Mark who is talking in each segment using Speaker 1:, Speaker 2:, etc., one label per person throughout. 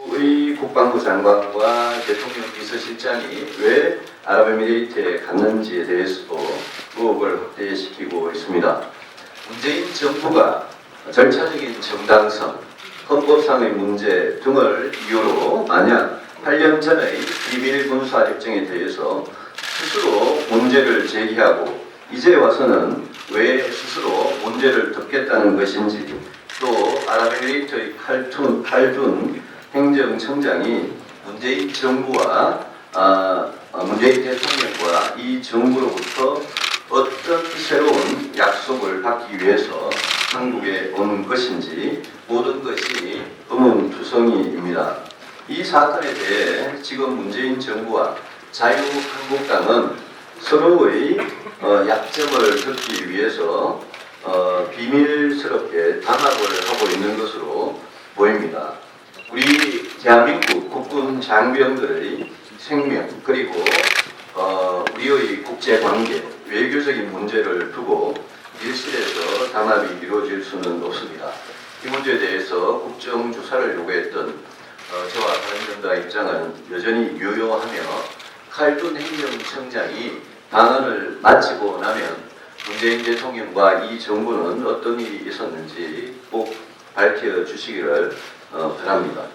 Speaker 1: 의 국방부 장관과 대통령 비서실장이 왜 아랍에미레이트에 갔는지에 대해서도 의혹을 확대시키고 있습니다. 문재인 정부가 절차적인 정당성, 헌법상의 문제 등을 이유로 만약 8년 전의 비밀 군사 협정에 대해서 스스로 문제를 제기하고 이제 와서는 왜 스스로 문제를 덮겠다는 것인지, 또 아랍에미레이트의 칼둔 행정청장이 문재인 정부와 문재인 대통령과 이 정부로부터 어떤 새로운 약속을 받기 위해서 한국에 온 것인지 모든 것이 의문투성이입니다. 이 사건에 대해 지금 문재인 정부와 자유한국당은 서로의 약점을 듣기 위해서 비밀스럽게 단합을 하고 있는 것으로 보입니다. 우리 대한민국 국군 장병들의 생명, 그리고 우리의 국제관계, 외교적인 문제를 두고 밀실에서 단합이 이루어질 수는 없습니다. 이 문제에 대해서 국정조사를 요구했던 저와 바른정당 입장은 여전히 유효하며, 칼둔 행정청장이 방언을 마치고 나면 문재인 대통령과 이 정부는 어떤 일이 있었는지 꼭 밝혀주시기를 바랍니다.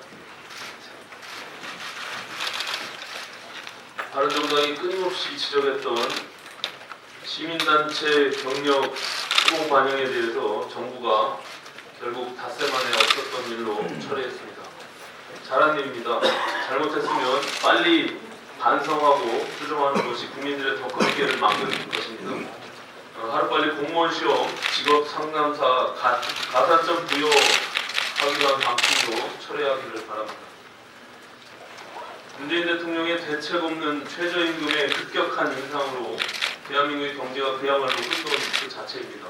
Speaker 2: 바른정당이 끊임없이 지적했던 시민단체 경력 수공 반영에 대해서 정부가 결국 닷새 만에 없었던 일로 처리했습니다. 잘한 일입니다. 잘못했으면 빨리 반성하고 수정하는 것이 국민들의 더 큰 기회를 막는 것입니다. 하루빨리 공무원 시험, 직업 상담사, 가산점 부여하기로 한 방침도 철회하기를 바랍니다. 문재인 대통령의 대책 없는 최저임금의 급격한 인상으로 대한민국의 경제가 그야말로 흔들린 그 자체입니다.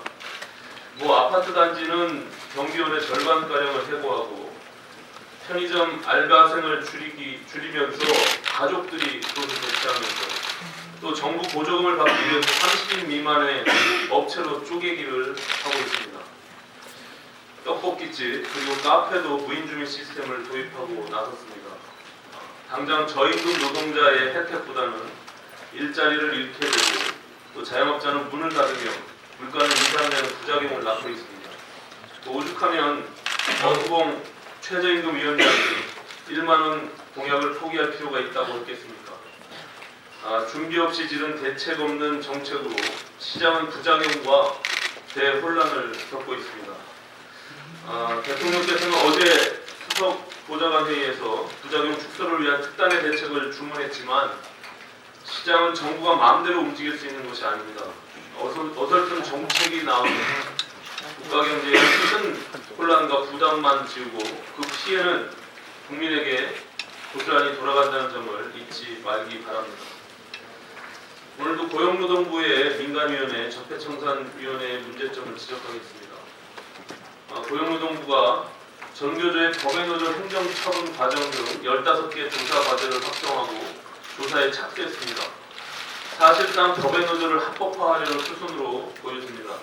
Speaker 2: 아파트 단지는 경비원의 절반가량을 해고하고 편의점 알바생을 줄이면서 가족들이 그것을 대체하면서, 또 정부 보조금을 받기 위해서 30인 미만의 업체로 쪼개기를 하고 있습니다. 떡볶이집 그리고 카페도 무인주민 시스템을 도입하고 나섰습니다. 당장 저임금 노동자의 혜택보다는 일자리를 잃게 되고, 또 자영업자는 문을 닫으며 물가는 인상되는 부작용을 낳고 있습니다. 오죽하면 원구공 최저임금 위원장이 1만원 공약을 포기할 필요가 있다고 했겠습니까? 준비 없이 지른 대책 없는 정책으로 시장은 부작용과 대혼란을 겪고 있습니다. 대통령께서는 어제 수석 보좌관 회의에서 부작용 축소를 위한 특단의 대책을 주문했지만, 시장은 정부가 마음대로 움직일 수 있는 것이 아닙니다. 어설픈 정책이 나오면 국가 경제에 큰 혼란과 부담만 지우고 그 피해는 국민에게 고스란히 돌아간다는 점을 잊지 말기 바랍니다. 오늘도 고용노동부의 민간위원회, 적폐청산위원회의 문제점을 지적하겠습니다. 고용노동부가 전교조의 법외노조 행정처분 과정 등 15개 조사 과제를 확정하고 조사에 착수했습니다. 사실상 법외노조를 합법화하려는 수순으로 보여집니다.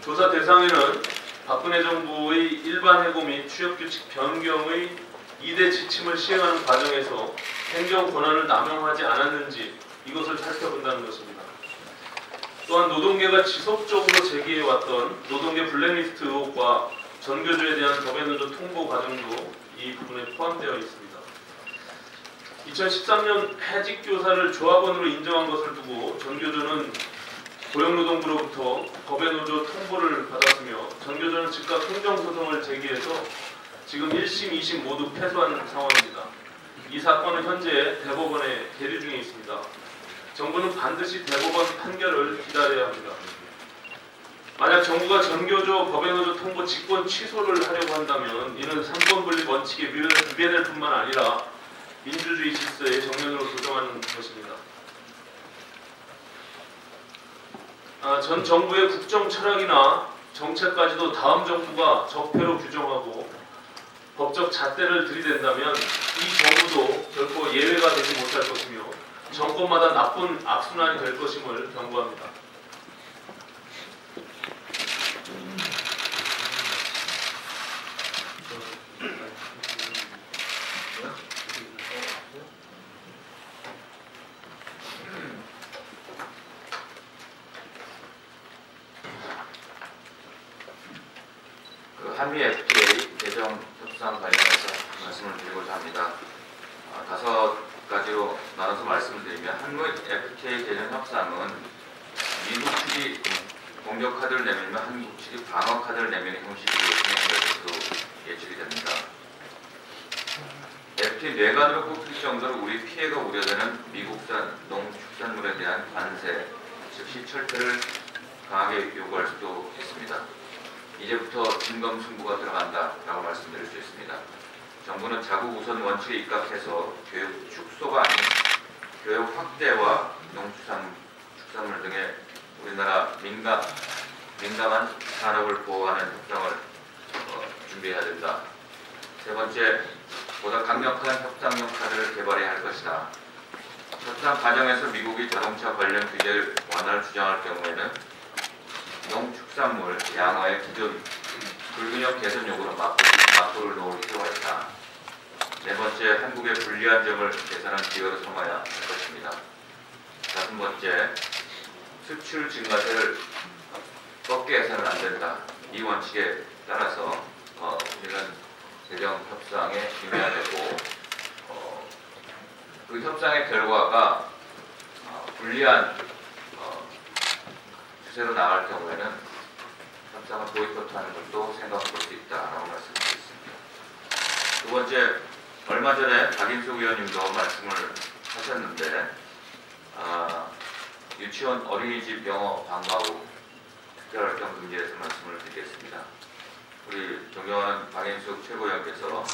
Speaker 2: 조사 대상에는 박근혜 정부의 일반 해고 및 취업규칙 변경의 2대 지침을 시행하는 과정에서 행정 권한을 남용하지 않았는지, 이것을 살펴본다는 것입니다. 또한 노동계가 지속적으로 제기해왔던 노동계 블랙리스트 의혹과 전교조에 대한 법외노조 통보 과정도 이 부분에 포함되어 있습니다. 2013년 해직교사를 조합원으로 인정한 것을 두고 전교조는 고용노동부로부터 법외노조 통보를 받았으며, 전교조는 즉각 행정소송을 제기해서 지금 1심, 2심 모두 패소한 상황입니다. 이 사건은 현재 대법원에 계류 중에 있습니다. 정부는 반드시 대법원 판결을 기다려야 합니다. 만약 정부가 전교조 법외노조 통보 직권 취소를 하려고 한다면 이는 3권 분립 원칙에 위배될 뿐만 아니라 민주주의 질서의 정면으로 도전하는 것입니다. 전 정부의 국정 철학이나 정책까지도 다음 정부가 적폐로 규정하고 법적 잣대를 들이댄다면 이 정부도 결코 예외가 되지 못할 것이며 정권마다 나쁜 악순환이 될 것임을 경고합니다.
Speaker 3: 한미 FTA 개정 협상 관련해서 말씀을 드리고자 합니다. 5가지로 나눠서 말씀을 드리면, 한미 FTA 개정 협상은 미국 측이 공격 카드를 내밀면 한국 측이 방어 카드를 내미는 형식으로 진행될 것으로 예측이 됩니다. FTA 뇌관으로 꼽힐 정도로 우리 피해가 우려되는 미국산 농축산물에 대한 관세, 즉시 철폐를 강하게 요구할 수도 있습니다. 이제부터 진검승부가 들어간다라고 말씀드릴 수 있습니다. 정부는 자국 우선 원칙에 입각해서 교육 축소가 아닌 교육 확대와 농축산물 등의 우리나라 민감한 산업을 보호하는 협상을 준비해야 된다. 세 번째, 보다 강력한 협상용 카드를 개발해야 할 것이다. 협상 과정에서 미국이 자동차 관련 규제를 완화를 주장할 경우에는 농축산물 양화의 기존 불균형 개선 요구로 막고를 놓을 필요가 있다. 네 번째, 한국의 불리한 점을 개선한 기회로 삼아야 할 것입니다. 다섯 번째, 수출 증가세를 꺾게 해서는 안 된다. 이 원칙에 따라서 이런 개정 협상에 임해야 되고, 그 협상의 결과가 불리한 추세로 나갈 경우에는 협상을 보이콧하는 것도 생각해 볼 수 있다라고 말씀드리겠습니다. 두 번째, 얼마 전에 박인숙 의원님도 말씀을 하셨는데, 유치원, 어린이집 영어 방과 후 특별활동 금지에서 말씀을 드리겠습니다. 우리 존경하는 박인숙 최고위원께서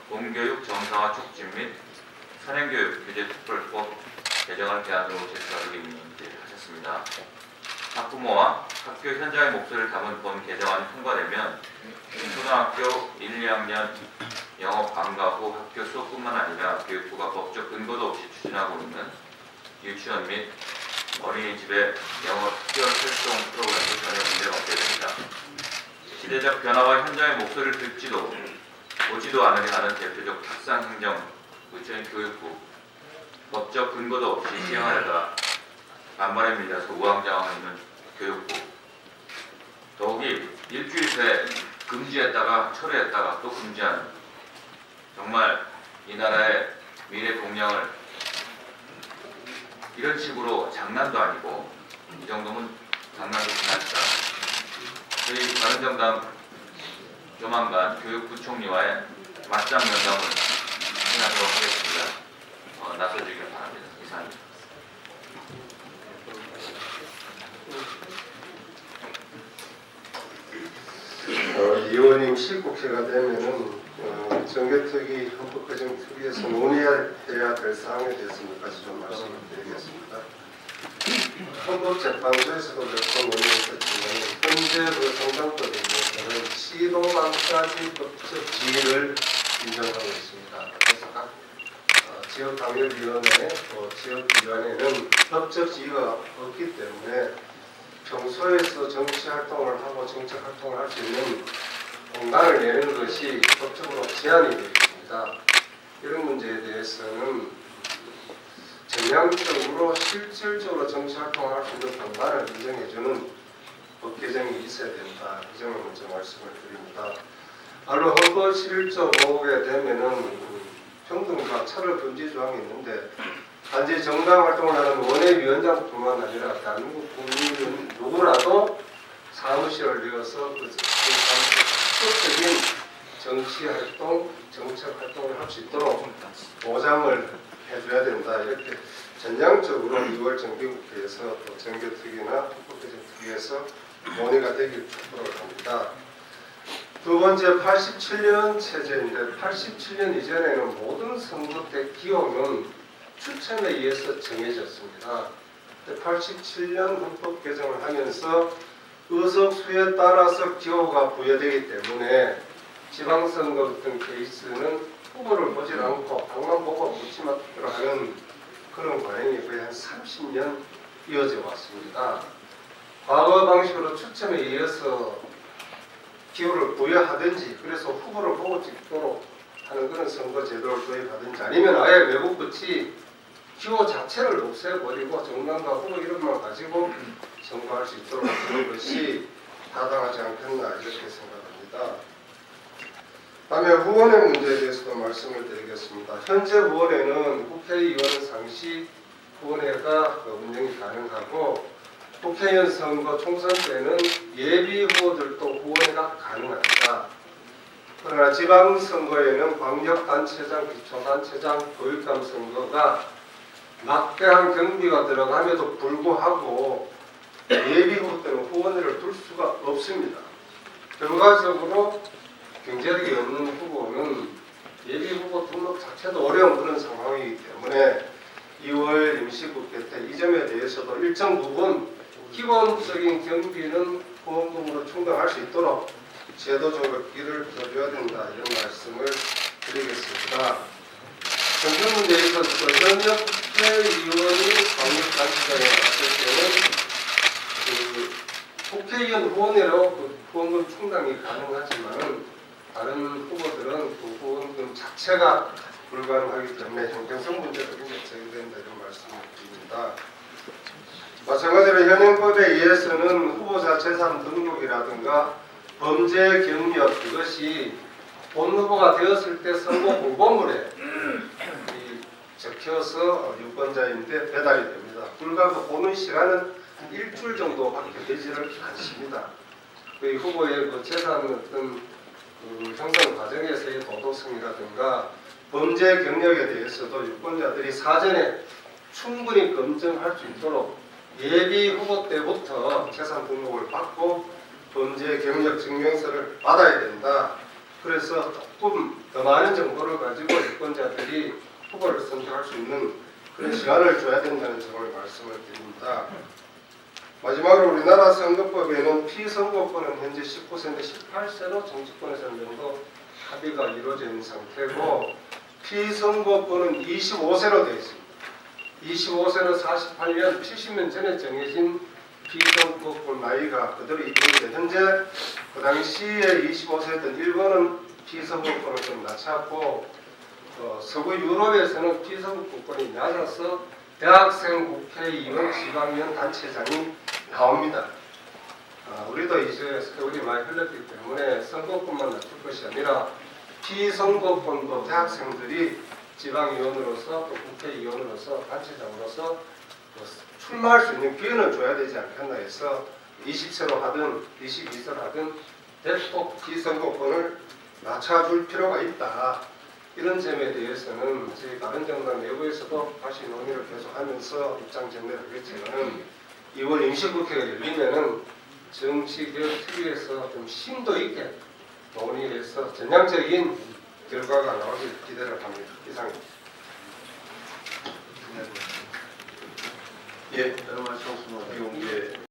Speaker 3: 공교육 정상화 촉진 및 선행교육 규제특별법 개정을 대안으로 제출하기로 하셨습니다. 학부모와 학교 현장의 목소리를 담은 본 개정안이 통과되면 초등학교 1, 2학년 영어 방과 후 학교 수업뿐만 아니라 교육부가 법적 근거도 없이 추진하고 있는 유치원 및 어린이집의 영어 특별 활동 프로그램도 전혀 문제가 없게 됩니다. 시대적 변화와 현장의 목소리를 듣지도 보지도 않으려 하는 대표적 탁상 행정 부처인 교육부, 법적 근거도 없이 시행하려다 반발에 밀려서 우왕좌왕하는 교육부, 더욱이 일주일 새 금지했다가 철회했다가 또 금지하는, 정말 이 나라의 미래 공약을 이런 식으로 장난도 아니고, 이 정도면 장난도 지났다. 저희 바른정당 조만간 교육부총리와의 맞짱 면담을 진행하도록 하겠습니다. 나서주길 바랍니다. 이상입니다.
Speaker 4: 의원님 실국회가 되면은 정개특위 헌법개정특위에서 논의해야 될 사항에 대해서 몇 가지 좀 말씀을 드리겠습니다. 헌법재판소에서도 몇 번 논의했었지만, 현재 그 정당법에는 시도만까지 법적 지위를 인정하고 있습니다. 그래서 각 지역방역위원회, 지역위원회는 법적 지위가 없기 때문에 평소에서 정치 활동을 하고 정책 활동을 할 수 있는 공간을 내는 것이 법적으로 제한이 되어 있습니다. 이런 문제에 대해서는 전향적으로 실질적으로 정치 활동을 할 수 있는 공간을 인정해주는 법 개정이 있어야 된다. 이 점을 먼저 말씀을 드립니다. 알로 헌법 11조 5에 되면은 평등과 차별 금지 조항이 있는데, 단지 정당 활동을 하는 원외위원장뿐만 아니라 대한민국 국민은 누구라도 사무실을 이어서 그 사무실 적인 정치 활동, 정책 활동을 할 수 있도록 보장을 해줘야 된다. 이렇게 전향적으로 2월 정기국회에서 또 정개특위나 헌법개정특위에서 논의가 되길 촉구를 합니다. 두 번째, 87년 체제인데, 87년 이전에는 모든 선거 때 기호는 추첨에 의해서 정해졌습니다. 87년 헌법 개정을 하면서 의석수에 따라서 기호가 부여되기 때문에 지방선거 같은 케이스는 후보를 보지 않고 당만 보고 묻지마 하는 그런 관행이 거의 한 30년 이어져 왔습니다. 과거 방식으로 추첨에 의해서 기호를 부여하든지, 그래서 후보를 보고 찍도록 하는 그런 선거 제도를 도입하든지, 아니면 아예 외국같이 기호 자체를 없애버리고 정당과 후보 이름만 가지고 선거할 수 있도록 하는 것이 타당하지 않겠나 이렇게 생각합니다. 드립니다. 다음에 후원의 문제에 대해서도 말씀을 드리겠습니다. 현재 후원회는 국회의원 상시 후원회가 운영이 가능하고 국회의원 선거 총선 때는 예비 후보들도 후원회가 가능합니다. 그러나 지방선거에는 광역단체장, 기초단체장, 교육감 선거가 막대한 경비가 들어감에도 불구하고 예비 후보 때는 후원회를 둘 수가 없습니다. 결과적으로 경제력이 없는 후보는 예비 후보 등록 자체도 어려운 그런 상황이기 때문에 2월 임시국회 때 이 점에 대해서도 일정 부분 기본적인 경비는 후원금으로 충당할 수 있도록 제도적으로 길을 펴줘야 된다 이런 말씀을 드리겠습니다. 정책 문제에 있어서 현역 국회의원이 광역단체장에 나왔을 때는 국회의원 후원회로 후원금 충당이 가능하지만 다른 후보들은 그 후원금 자체가 불가능하기 때문에 형평성 문제가 굉장히 제기된다 이런 말씀을 드립니다. 마찬가지로 현행법에 의해서는 후보자 재산 등록이라든가 범죄 경력 이것이 본 후보가 되었을 때 선거 공보물에 적혀서 유권자인데 배달이 됩니다. 불과 그 보는 시간은 한 일주일 정도밖에 되지를 않습니다. 그 후보의 그 재산 어떤 형성 과정에서의 도덕성이라든가 범죄 경력에 대해서도 유권자들이 사전에 충분히 검증할 수 있도록 예비 후보 때부터 재산 등록을 받고 범죄 경력 증명서를 받아야 된다. 그래서 조금 더 많은 정보를 가지고 유권자들이 후보를 선택할 수 있는 그런 시간을 줘야 된다는 점을 말씀을 드립니다. 마지막으로 우리나라 선거법에는 피선거권은 현재 19세인데 18세로 정치권에서 어느 정도 합의가 이루어져 있는 상태고 피선거권은 25세로 되어 있습니다. 25세는 48년 70년 전에 정해진 피선거권 나이가 그대로 이루어지는데 현재 그 당시에 25세였던 일본은 피선거권을 좀 낮췄고 서구 유럽에서는 피선거권이 낮아서 대학생 국회의원 지방위원 단체장이 나옵니다. 우리도 이제 세월이 많이 흘렀기 때문에 선거권만 낮출 것이 아니라 피선거권도 대학생들이 지방위원으로서 또 국회의원으로서 단체장으로서 출마할 수 있는 기회는 줘야 되지 않겠나 해서 20세로 하든 22세로 하든 대폭 피선거권을 낮춰줄 필요가 있다. 이런 점에 대해서는 저희 바른정당 내부에서도 다시 논의를 계속하면서 입장 전매를 하겠지만은 2월 임시국회가 열리면은 정치개혁특위에서 좀 심도 있게 논의해서 전향적인 결과가 나오길 기대를 합니다. 이상입니다.
Speaker 1: 예, 여러 말씀 이용계